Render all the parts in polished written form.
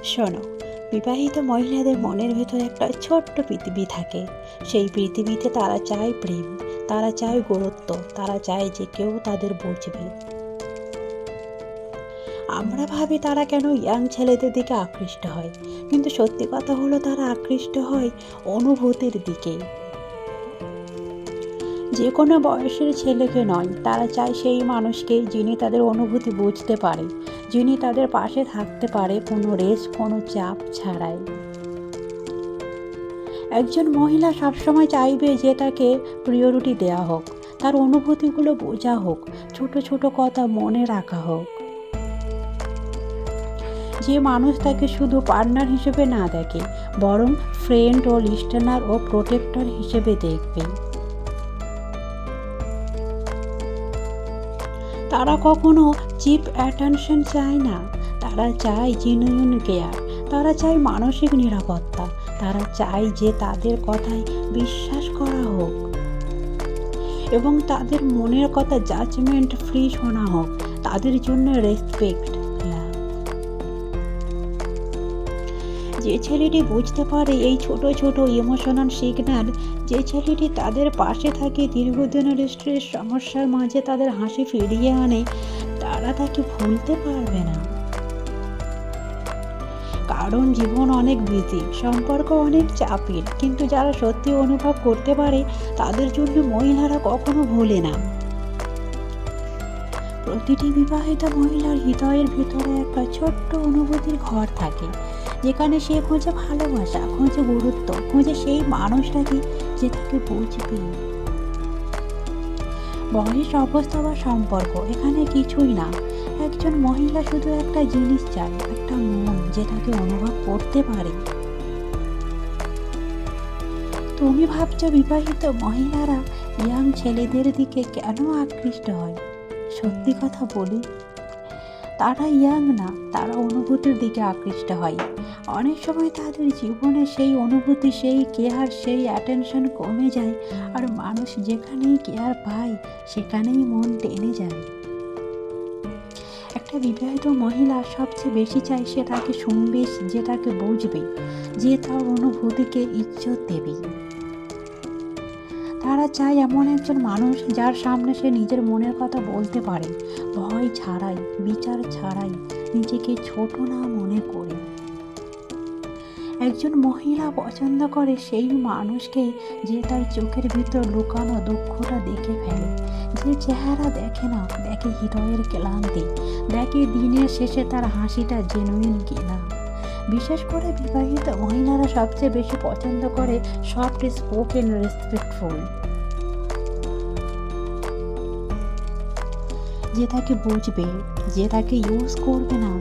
শোনো, বিবাহিত মহিলাদের মনের ভেতর একটা ছোট্ট পৃথিবী থাকে। সেই পৃথিবীতে তারা চায় প্রেম, তারা চায় গুরুত্ব, তারা চায় যে কেউ তাদের বুঝবে। আমরা ভাবি তারা কেন ইয়াং ছেলেদের দিকে আকৃষ্ট হয়, কিন্তু সত্যি কথা হলো তারা আকৃষ্ট হয় অনুভূতির দিকে। যে কোনো বয়সের ছেলেকে নয়, তারা চায় সেই মানুষকে যিনি তাদের অনুভূতি বুঝতে পারে, যিনি তাদের পাশে থাকতে পারে কোনো রেস, কোনো চাপ ছাড়াই। একজন মহিলা সবসময় চাইবে যে তাকে প্রিয়রিটি দেওয়া হোক, তার অনুভূতিগুলো বোঝা হোক, ছোট ছোট কথা মনে রাখা হোক। যে মানুষ তাকে শুধু পার্টনার হিসেবে না দেখে, বরং ফ্রেন্ড ও লিস্টেনার ও প্রোটেক্টর হিসেবে দেখবে। তারা কখনো চিপ অ্যাটেনশন চায় না, তারা চায় জেনুইন কেয়ার, তারা চায় মানসিক নিরাপত্তা, তারা চায় যে তাদের কথায় বিশ্বাস করা হোক এবং তাদের মনের কথা জাজমেন্ট ফ্রি শোনা হোক। তাদের জন্য রেসপেক্ট, লাভ। যে ছেলেটি বুঝতে পারে এই ছোট ছোট ইমোশনাল সিগন্যাল, যে ছেলেটি তাদের পাশে থাকে দীর্ঘদিনের স্ট্রেস সমস্যার মাঝে তাদের হাসি ফিরিয়ে আনে, তারা তাকে ভুলতে পারবে না। কারণ জীবন অনেক বিজি, সম্পর্ক অনেক চাপের, কিন্তু যারা সত্যি অনুভব করতে পারে তাদের জন্য মহিলারা কখনো ভোলে না। প্রতিটি বিবাহিত মহিলার হৃদয়ের ভিতরে একটা ছোট্ট অনুভূতির ঘর থাকে, যেখানে সে খোঁজে ভালোবাসা, খোঁজে গুরুত্ব, খোঁজে সেই মানুষটাকে যে তাকে বুঝবে। বয়স, অবস্থা বা সম্পর্ক এখানে কিছুই না। একজন মহিলা শুধু একটা জিনিস চায়, একটা মন যে তাকে অনুভব করতে পারে। তুমি ভাবছো বিবাহিত মহিলারা ইয়াং ছেলেদের দিকে কেন আকৃষ্ট হয়? সত্যি কথা বলি, তারা ইয়াং না, তারা অনুভূতির দিকে আকৃষ্ট হয়। অনেক সময় তাদের জীবনে সেই অনুভূতি, সেই কেয়ার, সেই অ্যাটেনশন কমে যায়, আর মানুষ যেখানেই কেয়ার পায় সেখানেই মন টেনে যায়। একটা বিবাহিত মহিলা সবচেয়ে বেশি চায় সে তাকে শুনবে, যে তাকে বুঝবে, যে তার অনুভূতিকে ইজ্জত দেবে। তারা চায় এমন একজন মানুষ যার সামনে সে নিজের মনের কথা বলতে পারে, ভয় ছাড়াই, বিচার ছাড়াই, নিজেকে ছোট না মনে করে। একজন মহিলা পছন্দ করে সেই মানুষকে যে তার চোখের ভিতর লুকানো দুঃখটা দেখে ফেলে, যে চেহারা দেখে না, দেখে হৃদয়ের ক্লান্তি, দেখে দিনের শেষে তার হাসিটা জেনুইন কিনা। বিশেষ করে বিবাহিত মহিলারা সবচেয়ে বেশি পছন্দ করে সফট স্পোকেন, রেসপেক্টফুল, যে তাকে বুঝবে, যে তাকে ইউজ করবে না,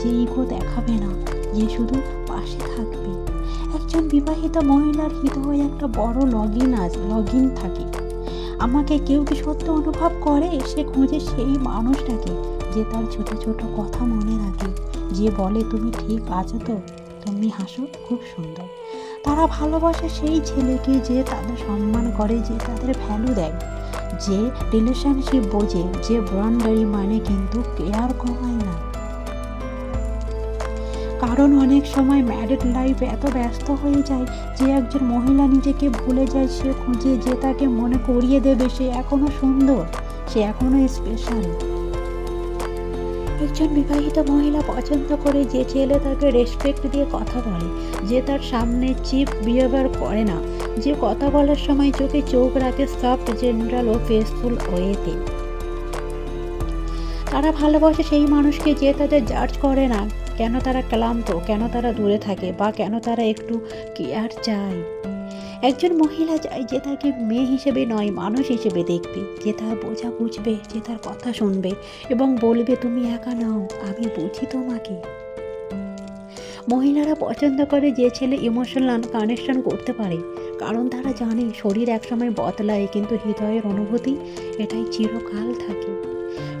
যে ইগো দেখাবে না, যে শুধু পাশে থাকবে। একজন বিবাহিত মহিলার হৃদয়ে একটা বড় লগইন থাকে। আমাকে কেউ কি সত্য অনুভব করে? সে খোঁজে সেই মানুষটাকে যে তার ছোট ছোট কথা মনে রাখে, যে বলে তুমি ঠিক আছো তো, তুমি হাসো, খুব সুন্দর। তারা ভালোবাসে সেই ছেলেকে যে তাদের সম্মান করে, যে তাদের ভ্যালু দেয়, যে রিলেশনশিপ বোঝে, যে বাউন্ডারি মানে কিন্তু কেয়ার কমায় না। কারণ অনেক সময় ম্যারিড লাইফ এত ব্যস্ত হয়ে যায় যে একজন মহিলা নিজেকে ভুলে যায়। সে খুঁজে যে তাকে মনে করিয়ে দেবে সে এখনো সুন্দর, সে এখনো স্পেশাল। একজন বিবাহিত মহিলা পছন্দ করে যে ছেলে তাকে রেসপেক্ট দিয়ে কথা বলে, যে তার সামনে চিপ বিহেভিয়ার করে না, যে কথা বলার সময় চোখে চোখ রাখে, সফট, জেনারেল ও পেসফুল ওয়েতে। তারা ভালোবাসে সেই মানুষকে যে তাদের জাজ করে না কেন তারা ক্লান্ত, কেন তারা দূরে থাকে, বা কেন তারা একটু কেয়ার চায়। একজন মহিলা চায় যে তাকে মেয়ে হিসেবে নয়, মানুষ হিসেবে দেখবে, যে তার বোঝা বুঝবে, যে তার কথা শুনবে এবং বলবে তুমি একা নাও, আমি বুঝি তোমাকে। মহিলারা পছন্দ করে যে ছেলে ইমোশনাল কানেকশন করতে পারে, কারণ তারা জানে শরীর একসময় বদলায় কিন্তু হৃদয়ের অনুভূতি এটাই চিরকাল থাকে।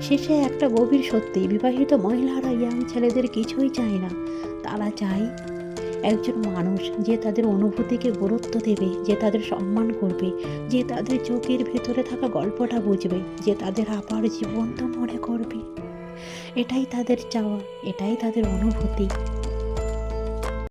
শেষে একটা গভীর সত্যি, বিবাহিত মহিলারা ইয়াং ছেলেদের কিছুই চায় না। তারা চায় একজন মানুষ যে তাদের অনুভূতিকে গুরুত্ব দেবে, যে তাদের সম্মান করবে, যে তাদের চোখের ভেতরে থাকা গল্পটা বুঝবে, যে তাদের আবার জীবন্ত মনে করবে। এটাই তাদের চাওয়া, এটাই তাদের অনুভূতি।